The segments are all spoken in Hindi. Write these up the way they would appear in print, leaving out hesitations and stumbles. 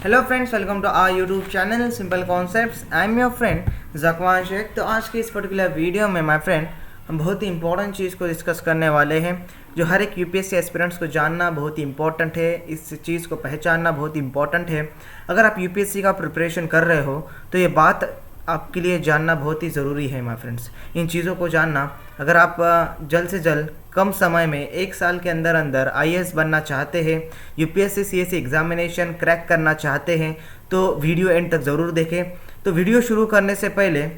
Hello friends, welcome to our YouTube channel simple concepts. I am your friend Zakwan Shaikh. तो आज के इस पर्टिकुलर वीडियो में माय फ्रेंड हम बहुत ही इंपॉर्टेंट चीज़ को डिस्कस करने वाले हैं, जो हर एक यूपीएससी एस्पिरेंट्स को जानना बहुत ही इंपॉर्टेंट है। इस चीज़ को पहचानना बहुत ही इंपॉर्टेंट है। अगर आप यूपीएससी का प्रिपरेशन कर रहे हो तो ये बात आपके लिए जानना बहुत ही ज़रूरी है माय फ्रेंड्स। इन चीज़ों को जानना, अगर आप जल्द से जल्द कम समय में 1 साल के अंदर अंदर आईएएस बनना चाहते हैं, यूपीएससी सीएससी एग्जामिनेशन क्रैक करना चाहते हैं, तो वीडियो एंड तक ज़रूर देखें। तो वीडियो शुरू करने से पहले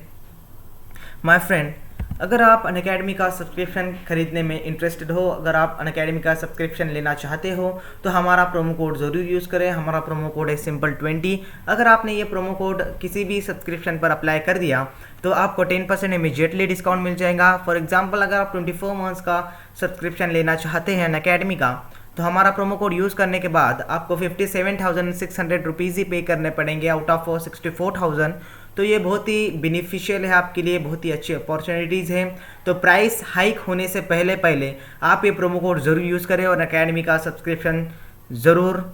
माय फ्रेंड, अगर आप अनअकैडमी का सब्सक्रिप्शन खरीदने में इंटरेस्टेड हो, अगर आप अनअकैडमी का सब्सक्रिप्शन लेना चाहते हो तो हमारा प्रोमो कोड ज़रूर यूज़ करें। हमारा प्रोमो कोड है सिंपल20। अगर आपने ये प्रोमो कोड किसी भी सब्सक्रिप्शन पर अप्लाई कर दिया तो आपको 10% इमीडिएटली डिस्काउंट मिल जाएगा। फॉर एग्जांपल, अगर आप 24 मंथ्स का सब्सक्रिप्शन लेना चाहते हैं अनअकैडमी का, तो हमारा प्रोमो कोड यूज़ करने के बाद आपको 57,600 रुपीज़ ही पे करने पड़ेंगे आउट ऑफ 64,000। तो ये बहुत ही बेनिफिशियल है आपके लिए, बहुत ही अच्छी अपॉर्चुनिटीज़ हैं। तो प्राइस हाइक होने से पहले पहले आप ये प्रोमो कोड ज़रूर यूज़ करें और अनअकैडमी का सब्सक्रिप्शन ज़रूर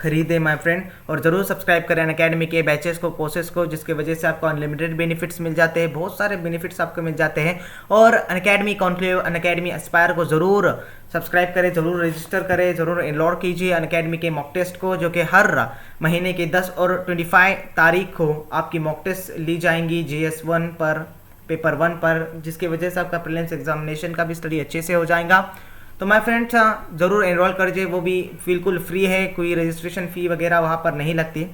खरीदें माय फ्रेंड, और ज़रूर सब्सक्राइब करें अनअकैडमी के बैचेस को, कोर्सेज को, जिसकी वजह से आपको अनलिमिटेड बेनिफिट्स मिल जाते हैं, बहुत सारे बेनिफिट्स आपको मिल जाते हैं। और अनअकैडमी कॉन्क्लेव, अनअकैडमी एस्पायर को ज़रूर सब्सक्राइब करें, ज़रूर रजिस्टर करें, ज़रूर एनरोल कीजिए अनअकैडमी के मॉक टेस्ट को, जो कि हर महीने के 10 और 25 तारीख को आपकी मॉक टेस्ट ली जाएंगी GS1 पर, पेपर 1 पर, जिसकी वजह से आपका प्रीलिम्स एग्जामिनेशन का भी स्टडी अच्छे से हो जाएगा। तो माय फ्रेंड्स, ज़रूर एनरोल करिए, वो भी बिल्कुल फ्री है, कोई रजिस्ट्रेशन फ़ी वगैरह वहाँ पर नहीं लगती।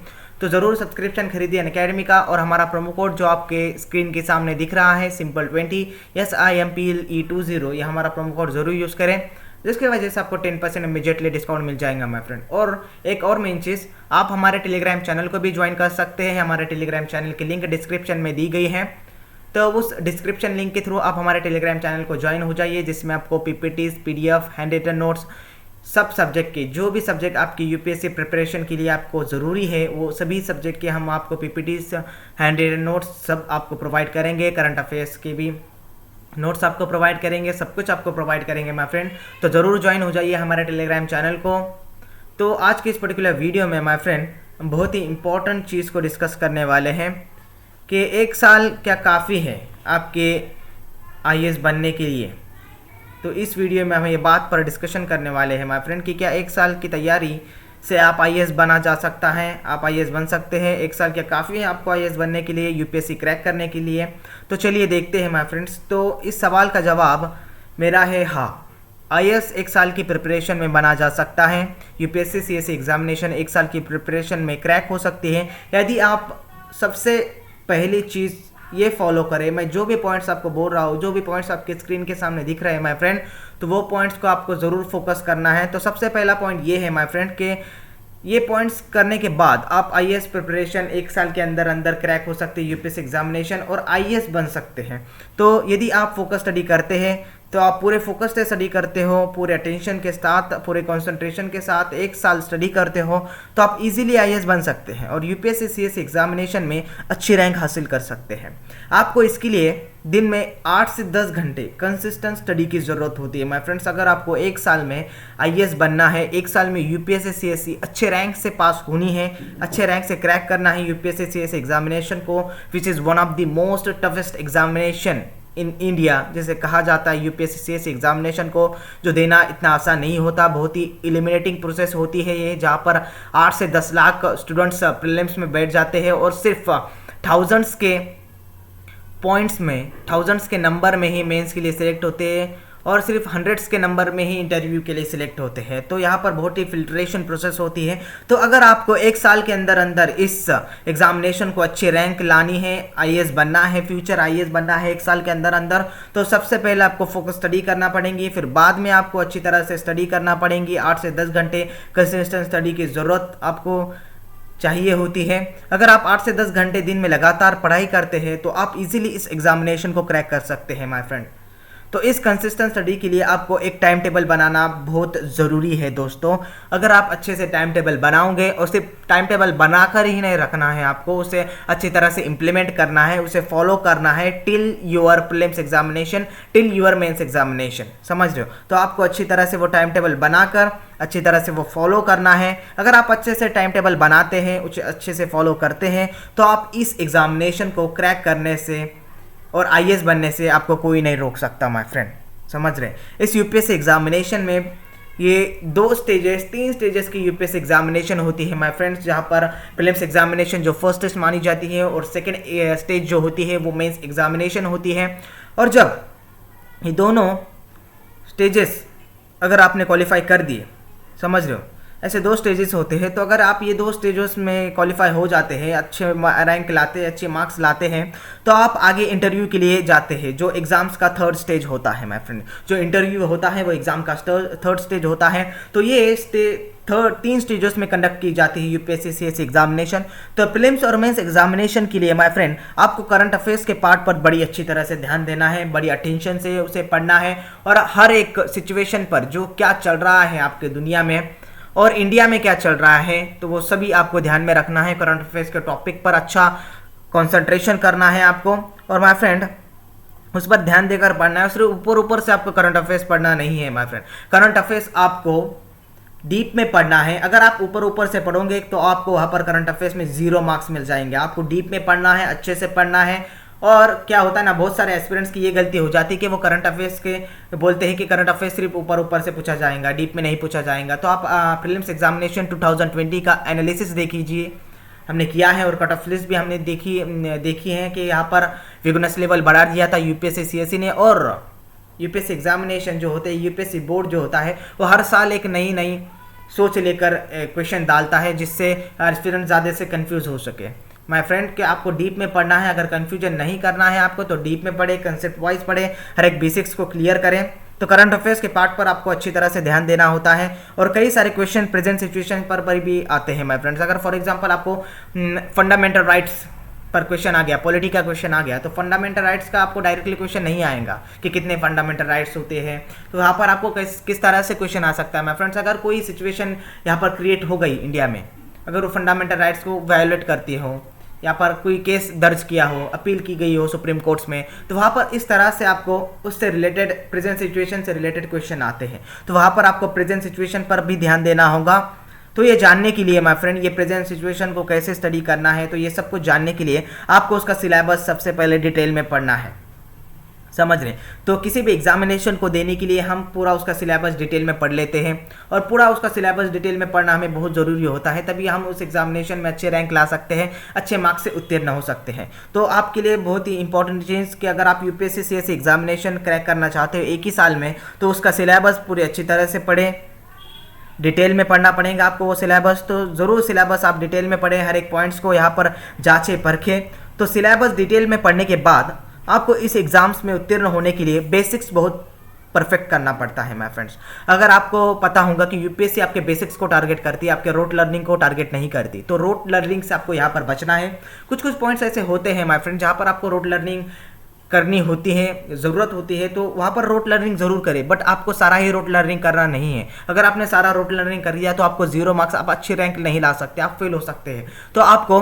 तो ज़रूर सब्सक्रिप्शन खरीदिए अनअकैडमी का, और हमारा प्रोमो कोड जो आपके स्क्रीन के सामने दिख रहा है सिंपल20 SIMPLE20, ये हमारा प्रोमो कोड ज़रूर यूज़ करें, जिसकी वजह से आपको 10% इमीडिएटली डिस्काउंट मिल जाएगा माय फ्रेंड। और एक और मेन चीज़, आप हमारे टेलीग्राम चैनल को भी ज्वाइन कर सकते हैं। हमारे टेलीग्राम चैनल की लिंक डिस्क्रिप्शन में दी गई है, तो उस डिस्क्रिप्शन लिंक के थ्रू आप हमारे टेलीग्राम चैनल को ज्वाइन हो जाइए, जिसमें आपको PPTs, PDF, hand written notes, सब सब्जेक्ट के, जो भी सब्जेक्ट आपकी यूपीएससी प्रिपरेशन के लिए आपको ज़रूरी है, वो सभी सब्जेक्ट के हम आपको PPTs, हैंड रिटन नोट्स सब आपको प्रोवाइड करेंगे। करंट अफेयर्स के भी नोट्स आपको प्रोवाइड करेंगे, सब कुछ आपको प्रोवाइड करेंगे माय फ्रेंड। तो ज़रूर ज्वाइन हो जाइए हमारे टेलीग्राम चैनल को। तो आज की इस पर्टिकुलर वीडियो में माय फ्रेंड हम बहुत ही इंपॉर्टेंट चीज़ को डिस्कस करने वाले हैं कि 1 साल क्या काफ़ी है आपके आईएएस बनने के लिए। तो इस वीडियो में हम ये बात पर डिस्कशन करने वाले हैं माय फ्रेंड कि क्या 1 साल की तैयारी से आप आईएएस बना जा सकता है, आप आईएएस बन सकते हैं। 1 साल क्या काफ़ी है आपको आईएएस बनने के लिए, यूपीएससी क्रैक करने के लिए। तो चलिए देखते हैं माय फ्रेंड्स। तो इस सवाल का जवाब मेरा है हाँ, आईएएस 1 साल की प्रिपरेशन में बना जा सकता है। यूपीएससी सीएससी एग्जामिनेशन 1 साल की प्रिपरेशन में क्रैक हो सकती है, यदि आप सबसे पहली चीज़ ये फॉलो करें। मैं जो भी पॉइंट्स आपको बोल रहा हूँ, जो भी पॉइंट्स आपके स्क्रीन के सामने दिख रहे हैं माय फ्रेंड, तो वो पॉइंट्स को आपको ज़रूर फोकस करना है। तो सबसे पहला पॉइंट ये है माय फ्रेंड कि ये पॉइंट्स करने के बाद आप आईएएस प्रिपरेशन 1 साल के अंदर अंदर क्रैक हो सकती है यूपीएससी एग्जामिनेशन, और आईएएस बन सकते हैं। तो यदि आप फोकस स्टडी करते हैं, तो आप पूरे फोकस से स्टडी करते हो, पूरे अटेंशन के साथ, पूरे कंसंट्रेशन के साथ 1 साल स्टडी करते हो, तो आप इजीली आईएएस बन सकते हैं और यूपीएससी सीएससी एग्जामिनेशन में अच्छी रैंक हासिल कर सकते हैं। आपको इसके लिए दिन में 8 से 10 घंटे कंसिस्टेंट स्टडी की ज़रूरत होती है माय फ्रेंड्स। अगर आपको 1 साल में आईएएस बनना है, 1 साल में यूपीएससी सीएससी अच्छे रैंक से पास होनी है, अच्छे रैंक से क्रैक करना है यूपीएससी सीएससी एग्जामिनेशन को, which is one of the most toughest examination in India, जैसे कहा जाता है। यूपीएससी सीएससी एग्जामिनेशन को जो देना इतना आसान नहीं होता, बहुत ही एलिमिनेटिंग प्रोसेस होती है ये, जहाँ पर 8 से 10 लाख स्टूडेंट्स प्रीलिम्स में बैठ जाते हैं और सिर्फ थाउजेंड्स के पॉइंट्स में, थाउजेंड्स के नंबर में ही मेंस के लिए सिलेक्ट होते हैं, और सिर्फ हंड्रेड्स के नंबर में ही इंटरव्यू के लिए सिलेक्ट होते हैं। तो यहाँ पर बहुत ही फिल्ट्रेशन प्रोसेस होती है। तो अगर आपको 1 साल के अंदर अंदर इस एग्जामिनेशन को अच्छी रैंक लानी है, आईएएस बनना है, फ्यूचर आईएएस बनना है 1 साल के अंदर अंदर, तो सबसे पहले आपको फोकस स्टडी करना पड़ेगी, फिर बाद में आपको अच्छी तरह से स्टडी करना पड़ेगी। 8 से 10 घंटे कंसिस्टेंट स्टडी की ज़रूरत आपको चाहिए होती है। अगर आप 8 से 10 घंटे दिन में लगातार पढ़ाई करते हैं, तो आप इजीली इस एग्जामिनेशन को क्रैक कर सकते हैं माय फ्रेंड। तो इस कंसिस्टेंट स्टडी के लिए आपको एक टाइम टेबल बनाना बहुत ज़रूरी है दोस्तों। अगर आप अच्छे से टाइम टेबल बनाओगे, और सिर्फ टाइम टेबल बनाकर ही नहीं रखना है, आपको उसे अच्छी तरह से इम्प्लीमेंट करना है, उसे फॉलो करना है till your prelims examination, till your mains examination, समझ रहे हो। तो आपको अच्छी तरह से वो टाइम टेबल बनाकर अच्छी तरह से वो फॉलो करना है। अगर आप अच्छे से टाइम टेबल बनाते हैं, उसे अच्छे से फॉलो करते हैं, तो आप इस एग्जामिनेशन को क्रैक करने से और आईएएस बनने से आपको कोई नहीं रोक सकता माय फ्रेंड, समझ रहे हैं। इस यूपीएससी एग्जामिनेशन में ये 3 स्टेजेस की यूपीएससी एग्जामिनेशन होती है माय फ्रेंड्स, जहाँ पर प्रीलिम्स एग्जामिनेशन जो फर्स्ट टेस्ट मानी जाती है और सेकंड स्टेज जो होती है वो मेंस एग्जामिनेशन होती है। और जब ये दोनों स्टेजेस अगर आपने क्वालिफाई कर दिए, समझ रहे हो, ऐसे 2 स्टेजेस होते हैं, तो अगर आप ये 2 स्टेजेस में क्वालिफाई हो जाते हैं, अच्छे रैंक लाते हैं, अच्छे मार्क्स लाते हैं, तो आप आगे इंटरव्यू के लिए जाते हैं, जो एग्ज़ाम्स का 3rd स्टेज होता है माय फ्रेंड। जो इंटरव्यू होता है वो एग्ज़ाम का 3rd स्टेज होता है। तो ये 3 स्टेजेस में कंडक्ट की जाती है यूपीएससी सीएससी एग्जामिनेशन। तो प्रीलिम्स और मेंस एग्जामिनेशन के लिए माय फ्रेंड आपको करंट अफेयर्स के पार्ट पर बड़ी अच्छी तरह से ध्यान देना है, बड़ी अटेंशन से उसे पढ़ना है, और हर एक सिचुएशन पर जो क्या चल रहा है आपके दुनिया में और इंडिया में क्या चल रहा है, तो वो सभी आपको ध्यान में रखना है। करंट अफेयर्स के टॉपिक पर अच्छा कंसंट्रेशन करना है आपको, और माय फ्रेंड उस पर ध्यान देकर पढ़ना है। सिर्फ ऊपर से आपको करंट अफेयर्स पढ़ना नहीं है माय फ्रेंड, करंट अफेयर्स आपको डीप में पढ़ना है। अगर आप ऊपर से पढ़ोगे तो आपको वहाँ पर करंट अफेयर्स में 0 मार्क्स मिल जाएंगे। आपको डीप में पढ़ना है, अच्छे से पढ़ना है। और क्या होता है ना, बहुत सारे एस्पिरेंट्स की ये गलती हो जाती है कि वो करंट अफेयर्स के बोलते हैं कि करंट अफेयर्स सिर्फ ऊपर से पूछा जाएगा, डीप में नहीं पूछा जाएगा। तो आप प्रीलिम्स एग्जामिनेशन 2020 का एनालिसिस देख लीजिए, हमने किया है, और कट ऑफ लिस्ट भी हमने देखी है कि यहाँ पर विगनेस लेवल बढ़ा दिया था यूपीएससी सीएससी ने। और यूपीएससी एग्जामिनेशन जो होते हैं, यूपीएससी बोर्ड जो होता है, वो हर साल एक नई सोच लेकर क्वेश्चन डालता है, जिससे एस्पिरेंट ज़्यादा से कंफ्यूज हो सके। माय फ्रेंड कि आपको डीप में पढ़ना है, अगर कंफ्यूजन नहीं करना है आपको तो डीप में पढ़े, कंसेप्ट वाइज पढ़े, हर एक बेसिक्स को क्लियर करें। तो करंट अफेयर्स के पार्ट पर आपको अच्छी तरह से ध्यान देना होता है, और कई सारे क्वेश्चन प्रेजेंट सिचुएशन पर भी आते हैं माय फ्रेंड्स। अगर फॉर एग्जांपल आपको फंडामेंटल राइट्स पर क्वेश्चन आ गया, पॉलिटी का क्वेश्चन आ गया, तो फंडामेंटल राइट्स का आपको डायरेक्टली क्वेश्चन नहीं आएगा कि कितने फंडामेंटल राइट्स होते हैं। तो यहाँ पर आपको किस तरह से क्वेश्चन आ सकता है माय फ्रेंड्स, अगर कोई सिचुएशन यहाँ पर क्रिएट हो गई इंडिया में, अगर वो फंडामेंटल राइट्स को वायोलेट करती हो, यहाँ पर कोई केस दर्ज किया हो, अपील की गई हो सुप्रीम कोर्ट्स में, तो वहाँ पर इस तरह से आपको उससे रिलेटेड, प्रेजेंट सिचुएशन से रिलेटेड क्वेश्चन आते हैं। तो वहाँ पर आपको प्रेजेंट सिचुएशन पर भी ध्यान देना होगा। तो ये जानने के लिए माय फ्रेंड, ये प्रेजेंट सिचुएशन को कैसे स्टडी करना है, तो ये सब कुछ जानने के लिए आपको उसका सिलेबस सबसे पहले डिटेल में पढ़ना है, समझ रहे। तो किसी भी एग्जामिनेशन को देने के लिए हम पूरा उसका सिलेबस डिटेल में पढ़ लेते हैं, और पूरा उसका सिलेबस डिटेल में पढ़ना हमें बहुत ज़रूरी होता है, तभी हम उस एग्जामिनेशन में अच्छे रैंक ला सकते हैं, अच्छे मार्क्स से उत्तीर्ण हो सकते हैं। तो आपके लिए बहुत ही इंपॉर्टेंट चीज़ कि अगर आप यूपीएससी सीएससी एग्जामिनेशन क्रैक करना चाहते हो एक ही साल में, तो उसका सिलेबस पूरी अच्छी तरह से पढ़ें, डिटेल में पढ़ना पड़ेगा आपको वो सिलेबस। तो ज़रूर सिलेबस आप डिटेल में पढ़ें, हर एक पॉइंट्स को यहाँ पर जांचें परखें। तो सिलेबस डिटेल में पढ़ने के बाद आपको इस एग्ज़ाम्स में उत्तीर्ण होने के लिए बेसिक्स बहुत परफेक्ट करना पड़ता है माय फ्रेंड्स। अगर आपको पता होगा कि यूपीएससी आपके बेसिक्स को टारगेट करती है, आपके रोड लर्निंग को टारगेट नहीं करती, तो रोड लर्निंग से आपको यहाँ पर बचना है। कुछ पॉइंट्स ऐसे होते हैं माय फ्रेंड जहाँ पर आपको रोड लर्निंग करनी होती है, ज़रूरत होती है, तो वहाँ पर रोड लर्निंग ज़रूर करें, बट आपको सारा ही रोड लर्निंग करना नहीं है। अगर आपने सारा रोड लर्निंग कर दिया तो आपको 0 मार्क्स, आप अच्छी रैंक नहीं ला सकते, आप फेल हो सकते हैं। तो आपको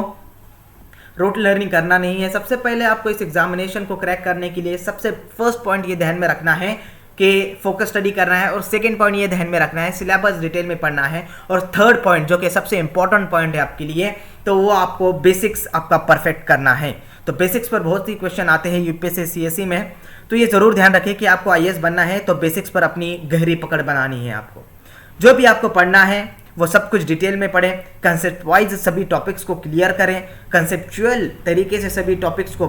रोड लर्निंग करना नहीं है। सबसे पहले आपको इस एग्जामिनेशन को क्रैक करने के लिए सबसे फर्स्ट पॉइंट ये ध्यान में रखना है कि फोकस स्टडी करना है, और सेकंड पॉइंट ये ध्यान में रखना है सिलेबस डिटेल में पढ़ना है, और थर्ड पॉइंट जो कि सबसे इंपॉर्टेंट पॉइंट है आपके लिए, तो वो आपको बेसिक्स आपका परफेक्ट करना है। तो बेसिक्स पर बहुत सी क्वेश्चन आते हैं यूपीएससी सीएससी में, तो ये ज़रूर ध्यान रखें कि आपको आईएएस बनना है तो बेसिक्स पर अपनी गहरी पकड़ बनानी है। आपको जो भी आपको पढ़ना है वो सब कुछ डिटेल में पढ़ें, कंसेप्ट वाइज सभी टॉपिक्स को क्लियर करें, कंसेप्चुअल तरीके से सभी टॉपिक्स को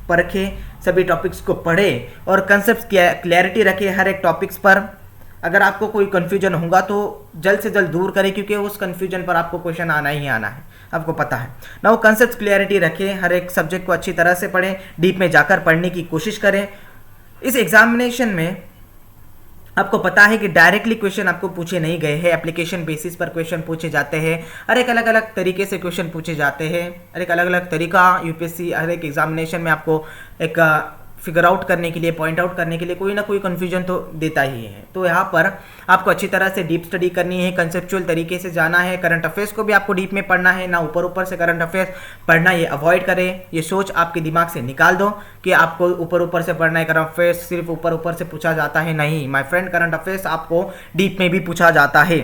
परखें, सभी टॉपिक्स को पढ़ें, और कंसेप्ट क्लैरिटी रखें हर एक टॉपिक्स पर। अगर आपको कोई कन्फ्यूजन होगा तो जल्द से जल्द दूर करें, क्योंकि उस कन्फ्यूजन पर आपको क्वेश्चन आना ही आना है, आपको पता है ना। वो कंसेप्ट क्लैरिटी रखें, हर एक सब्जेक्ट को अच्छी तरह से पढ़ें, डीप में जाकर पढ़ने की कोशिश करें। इस एग्जामिनेशन में आपको पता है कि डायरेक्टली क्वेश्चन आपको पूछे नहीं गए हैं, एप्लीकेशन बेसिस पर क्वेश्चन पूछे जाते हैं, हर एक अलग अलग तरीके से क्वेश्चन पूछे जाते हैं, हर एक अलग अलग तरीका यूपीएससी हर एक एग्जामिनेशन में आपको एक फिगर आउट करने के लिए, पॉइंट आउट करने के लिए कोई ना कोई कन्फ्यूजन तो देता ही है। तो यहाँ पर आपको अच्छी तरह से डीप स्टडी करनी है, कंसेप्चुअल तरीके से जाना है। करंट अफेयर्स को भी आपको डीप में पढ़ना है, ना ऊपर ऊपर से करंट अफेयर्स पढ़ना, ये अवॉइड करें। ये सोच आपके दिमाग से निकाल दो कि आपको ऊपर ऊपर से पढ़ना है, करंट अफेयर्स सिर्फ ऊपर ऊपर से पूछा जाता है। नहीं माय फ्रेंड, करंट अफेयर्स आपको डीप में भी पूछा जाता है।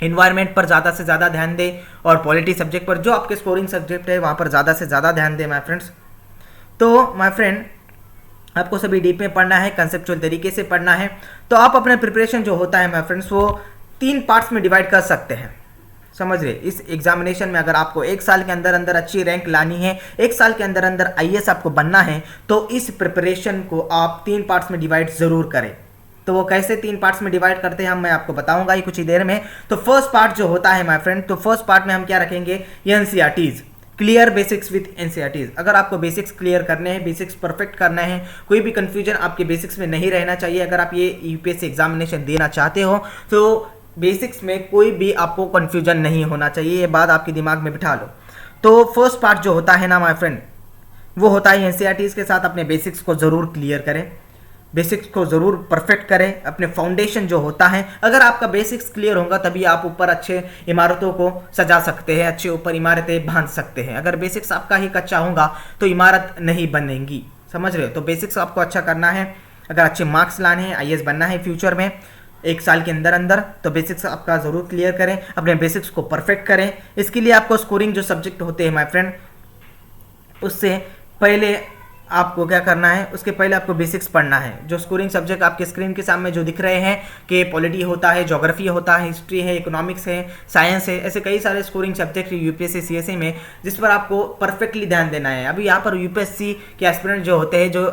इन्वायरमेंट पर ज़्यादा से ज़्यादा ध्यान दें और पॉलिटी सब्जेक्ट पर, जो आपके स्कोरिंग सब्जेक्ट है वहाँ पर ज़्यादा से ज़्यादा ध्यान दें माय फ्रेंड्स। तो माय फ्रेंड, आपको सभी डीप में पढ़ना है, कंसेप्चुअल तरीके से पढ़ना है। तो आप अपने प्रिपरेशन जो होता है माय फ्रेंड्स, वो 3 पार्ट्स में डिवाइड कर सकते हैं। समझ रहे, इस एग्जामिनेशन में अगर आपको 1 साल के अंदर अंदर अच्छी रैंक लानी है, 1 साल के अंदर अंदर आईएएस आपको बनना है, तो इस प्रिपरेशन को आप 3 पार्ट्स में डिवाइड ज़रूर करें। तो वो कैसे 3 पार्ट्स में डिवाइड करते हैं मैं आपको बताऊंगा ही कुछ ही देर में। तो फर्स्ट पार्ट जो होता है माय फ्रेंड, तो फर्स्ट पार्ट में हम क्या रखेंगे, ये NCERTs, clear basics with NCERTs. अगर आपको बेसिक्स क्लियर करने हैं, बेसिक्स परफेक्ट करना है, कोई भी कंफ्यूजन आपके बेसिक्स में नहीं रहना चाहिए। अगर आप ये यूपीएससी एग्जामिनेशन देना चाहते हो तो बेसिक्स में कोई भी आपको कंफ्यूजन नहीं होना चाहिए, ये बात आपके दिमाग में बिठा लो। तो फर्स्ट पार्ट जो होता है ना माय फ्रेंड, वो होता है एनसीईआरटीज के साथ अपने बेसिक्स को ज़रूर क्लियर करें, बेसिक्स को ज़रूर परफेक्ट करें। अपने फाउंडेशन जो होता है, अगर आपका बेसिक्स क्लियर होगा तभी आप ऊपर अच्छे इमारतों को सजा सकते हैं, अच्छे ऊपर इमारतें बांध सकते हैं। अगर बेसिक्स आपका ही कच्चा होगा तो इमारत नहीं बनेगी, समझ रहे हो। तो बेसिक्स आपको अच्छा करना है। अगर अच्छे मार्क्स लाने हैं, आईएएस बनना है फ्यूचर में 1 साल के अंदर अंदर, तो बेसिक्स आपका ज़रूर क्लियर करें, अपने बेसिक्स को परफेक्ट करें। इसके लिए आपको स्कोरिंग जो सब्जेक्ट होते हैं माय फ्रेंड, उससे पहले आपको क्या करना है, उसके पहले आपको बेसिक्स पढ़ना है। जो स्कोरिंग सब्जेक्ट आपके स्क्रीन के सामने जो दिख रहे हैं कि पॉलिटी होता है, ज्योग्राफी होता है, हिस्ट्री है, इकोनॉमिक्स है, साइंस है, ऐसे कई सारे स्कोरिंग सब्जेक्ट यूपीएससी सीएसई में, जिस पर आपको परफेक्टली ध्यान देना है। अभी यहाँ पर यूपीएससी के एस्पिरेंट जो होते हैं, जो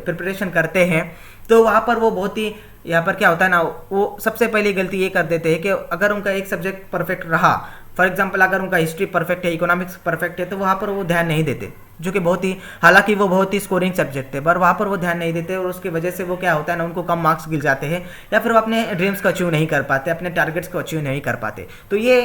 प्रिपरेशन करते हैं, तो वहाँ पर वो बहुत ही, यहाँ पर क्या होता है ना, वो सबसे पहले गलती ये कर देते हैं कि अगर उनका एक सब्जेक्ट परफेक्ट रहा, फॉर एग्जांपल अगर उनका हिस्ट्री परफेक्ट है, इकोनॉमिक्स परफेक्ट है, तो वहाँ पर वो ध्यान नहीं देते, जो कि बहुत ही, हालांकि वो बहुत ही स्कोरिंग सब्जेक्ट है, पर वहाँ पर वो ध्यान नहीं देते और उसकी वजह से वो क्या होता है ना, उनको कम मार्क्स गिर जाते हैं या फिर वो अपने ड्रीम्स को अचीव नहीं कर पाते, अपने टारगेट्स को अचीव नहीं कर पाते। तो ये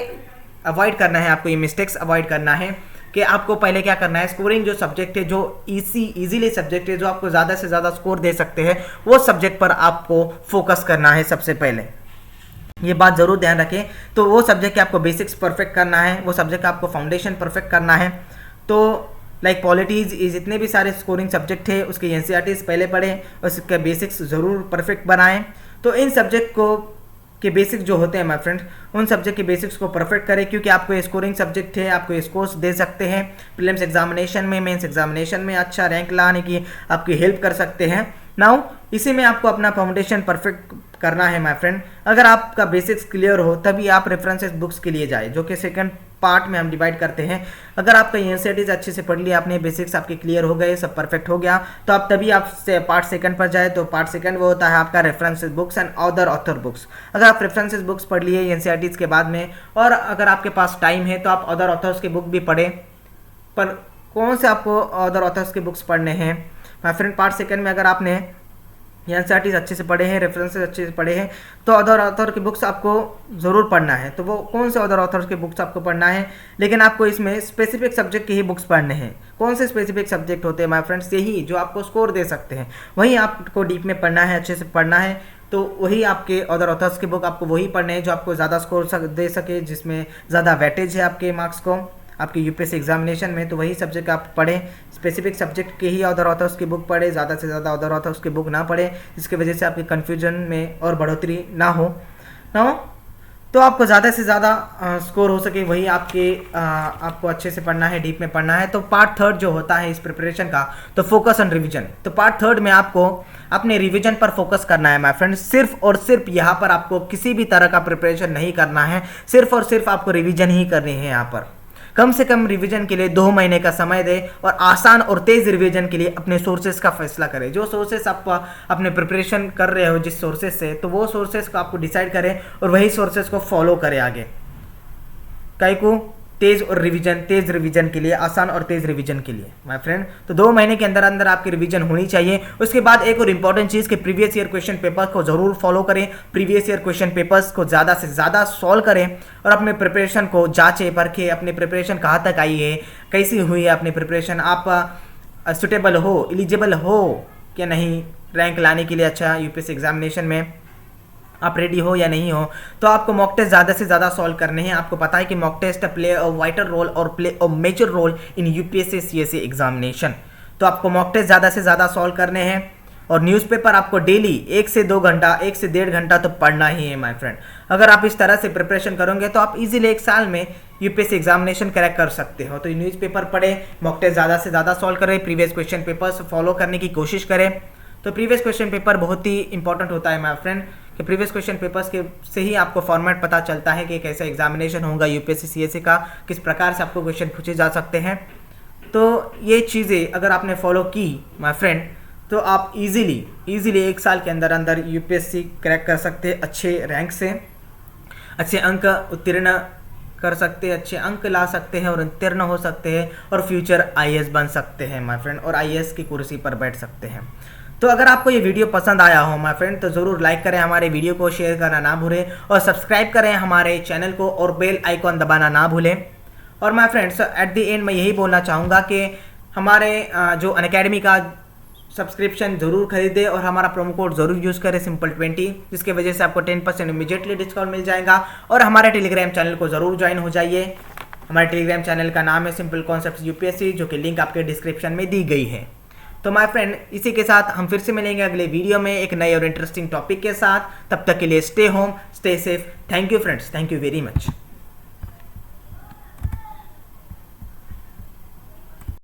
अवॉइड करना है आपको, ये मिस्टेक्स अवॉइड करना है कि आपको पहले क्या करना है, स्कोरिंग जो सब्जेक्ट है, जो इजीली सब्जेक्ट है, जो आपको ज़्यादा से ज़्यादा स्कोर दे सकते हैं, वो सब्जेक्ट पर आपको फोकस करना है सबसे पहले। ये बात ज़रूर ध्यान रखें। तो वो सब्जेक्ट के आपको बेसिक्स परफेक्ट करना है, वो सब्जेक्ट का आपको फाउंडेशन परफेक्ट करना है। तो लाइक पॉलिटीज़, जितने भी सारे स्कोरिंग सब्जेक्ट है उसके एनसीईआरटीज पहले पढ़ें, उसके बेसिक्स ज़रूर परफेक्ट बनाएं। तो इन सब्जेक्ट को के बेसिक्स जो होते हैं माय फ्रेंड्स, उन सब्जेक्ट के बेसिक्स को परफेक्ट करें, क्योंकि आपको ये स्कोरिंग सब्जेक्ट है, आपको स्कोर्स दे सकते हैं प्रीलिम्स एग्जामिनेशन में, मेंस एग्जामिनेशन में अच्छा रैंक लाने की आपकी हेल्प कर सकते हैं। नाउ इसी में आपको अपना फाउंडेशन परफेक्ट करना है माय फ्रेंड। अगर आपका बेसिक्स क्लियर हो तभी आप रेफरेंसेस बुक्स के लिए जाए, जो कि सेकंड पार्ट में हम डिवाइड करते हैं। अगर आपका एनसीईआरटीज अच्छे से पढ़ लिया आपने, बेसिक्स आपके क्लियर हो गए, सब परफेक्ट हो गया, तो आप तभी आप पार्ट सेकंड पर जाए। तो पार्ट सेकंड वो होता है आपका references books and other author books. अगर आप रेफरेंसेस बुक्स पढ़ लिए एनसीईआरटीज के बाद में, और अगर आपके पास टाइम है तो आप अदर ऑथर्स के बुक भी पढ़ें। पर कौन से आपको अदर ऑथर्स के बुक्स पढ़ने हैं माय फ्रेंड, पार्ट सेकंड में अगर आपने एनसीईआरटीज अच्छे से पढ़े हैं, रेफरेंसेस अच्छे से पढ़े हैं, तो अदर ऑथर के बुक्स आपको ज़रूर पढ़ना है। तो वो कौन से अदर ऑथर्स के बुक्स आपको पढ़ना है, लेकिन आपको इसमें स्पेसिफिक सब्जेक्ट के ही बुक्स पढ़ने हैं। कौन से स्पेसिफिक सब्जेक्ट होते हैं माय फ्रेंड्स, यही जो आपको स्कोर दे सकते हैं, वही आपको डीप में पढ़ना है, अच्छे से पढ़ना है। तो वही आपके अदर ऑथर्स के बुक आपको वही पढ़ने हैं जो आपको ज़्यादा स्कोर दे सके, जिसमें ज़्यादा वेटेज है आपके मार्क्स को आपके यूपीएससी एग्जामिनेशन में। तो वही सब्जेक्ट आप पढ़ें, स्पेसिफिक सब्जेक्ट के ही अदर ऑथर्स की बुक पढ़े, ज़्यादा से ज़्यादा अदर ऑथर्स की बुक ना पढ़े, जिसकी वजह से आपकी कन्फ्यूजन में और बढ़ोतरी ना हो। तो आपको ज़्यादा से ज़्यादा स्कोर हो सके, वही आपको अच्छे से पढ़ना है, डीप में पढ़ना है। तो पार्ट थर्ड जो होता है इस प्रिपरेशन का, तो फोकस ऑन रिवीजन। तो पार्ट थर्ड में आपको अपने रिवीजन पर फोकस करना है माय फ्रेंड्स। सिर्फ और सिर्फ यहाँ पर आपको किसी भी तरह का प्रिपरेशन नहीं करना है, सिर्फ और सिर्फ आपको रिवीजन ही करनी है। यहाँ पर कम से कम रिवीजन के लिए 2 महीने का समय दें, और आसान और तेज़ रिवीजन के लिए अपने सोर्सेज का फैसला करें। जो सोर्सेज आप अपने प्रिपरेशन कर रहे हो जिस सोर्सेज से, तो वो सोर्सेज को आपको डिसाइड करें और वही सोर्सेज को फॉलो करें आगे। कई को तेज़ रिवीजन के लिए, आसान और तेज़ रिवीजन के लिए माय फ्रेंड। तो 2 महीने के अंदर अंदर आपकी रिवीजन होनी चाहिए। उसके बाद एक और इम्पॉर्टेंट चीज़ कि प्रीवियस ईयर क्वेश्चन पेपर को जरूर फॉलो करें, प्रीवियस ईयर क्वेश्चन पेपर्स को ज़्यादा से ज़्यादा सॉल्व करें, और अपने प्रिपरेशन को जांचें परखें, अपनी प्रिपरेशन कहाँ तक आई है, कैसी हुई है अपनी प्रिपरेशन। आप सुटेबल हो, एलिजिबल हो कि नहीं रैंक लाने के लिए अच्छा यूपीएससी एग्जामिनेशन में, आप रेडी हो या नहीं हो, तो आपको मॉक टेस्ट ज़्यादा से ज़्यादा सॉल्व करने हैं। आपको पता है कि mock test play a vital role और play a major role in UPSC CSC examination. तो आपको मॉक टेस्ट ज़्यादा से ज़्यादा सॉल्व करने हैं और न्यूज़पेपर आपको डेली 1 से 2 घंटा 1 से 1.5 घंटा तो पढ़ना ही है माय फ्रेंड। अगर आप इस तरह से प्रिपरेशन करोगे तो आप इजीली 1 साल में यूपीएससी एग्जामिनेशन क्रैक कर सकते हो। तो न्यूज़पेपर पढ़े, मॉक टेस्ट ज़्यादा से ज़्यादा सॉल्व करें, प्रीवियस क्वेश्चन पेपर्स फॉलो करने की कोशिश करें। तो प्रीवियस क्वेश्चन पेपर बहुत ही इंपॉर्टेंट होता है माय फ्रेंड, कि प्रीवियस क्वेश्चन पेपर्स के से ही आपको फॉर्मेट पता चलता है कि कैसा एग्जामिनेशन होगा यूपीएससी सीएससी का, किस प्रकार से आपको क्वेश्चन पूछे जा सकते हैं। तो ये चीज़ें अगर आपने फॉलो की माय फ्रेंड तो आप इजीली 1 साल के अंदर अंदर यूपीएससी क्रैक कर सकते हैं, अच्छे रैंक से अच्छे अंक उत्तीर्ण कर सकते हैं, अच्छे अंक ला सकते हैं और उत्तीर्ण हो सकते हैं और फ्यूचर आईएएस बन सकते हैं माय फ्रेंड, और आईएएस की कुर्सी पर बैठ सकते हैं। तो अगर आपको ये वीडियो पसंद आया हो माय फ्रेंड तो ज़रूर लाइक करें हमारे वीडियो को, शेयर करना ना भूलें और सब्सक्राइब करें हमारे चैनल को और बेल आइकॉन दबाना ना भूलें। और my friends at the end मैं यही बोलना चाहूँगा कि हमारे जो अनअकैडमी का सब्सक्रिप्शन ज़रूर खरीदें और हमारा प्रोमो कोड ज़रूर यूज़ करें Simple20, जिसके वजह से आपको 10% इमीडिएटली डिस्काउंट मिल जाएगा। और हमारे टेलीग्राम चैनल को ज़रूर ज्वाइन हो जाइए। हमारे टेलीग्राम चैनल का नाम है सिंपल कॉन्सेप्ट्स यूपीएससी, जो कि लिंक आपके डिस्क्रिप्शन में दी गई है। तो माय फ्रेंड इसी के साथ हम फिर से मिलेंगे अगले वीडियो में एक नए और इंटरेस्टिंग टॉपिक के साथ। तब तक के लिए stay home, stay safe. Thank you friends, thank you very much.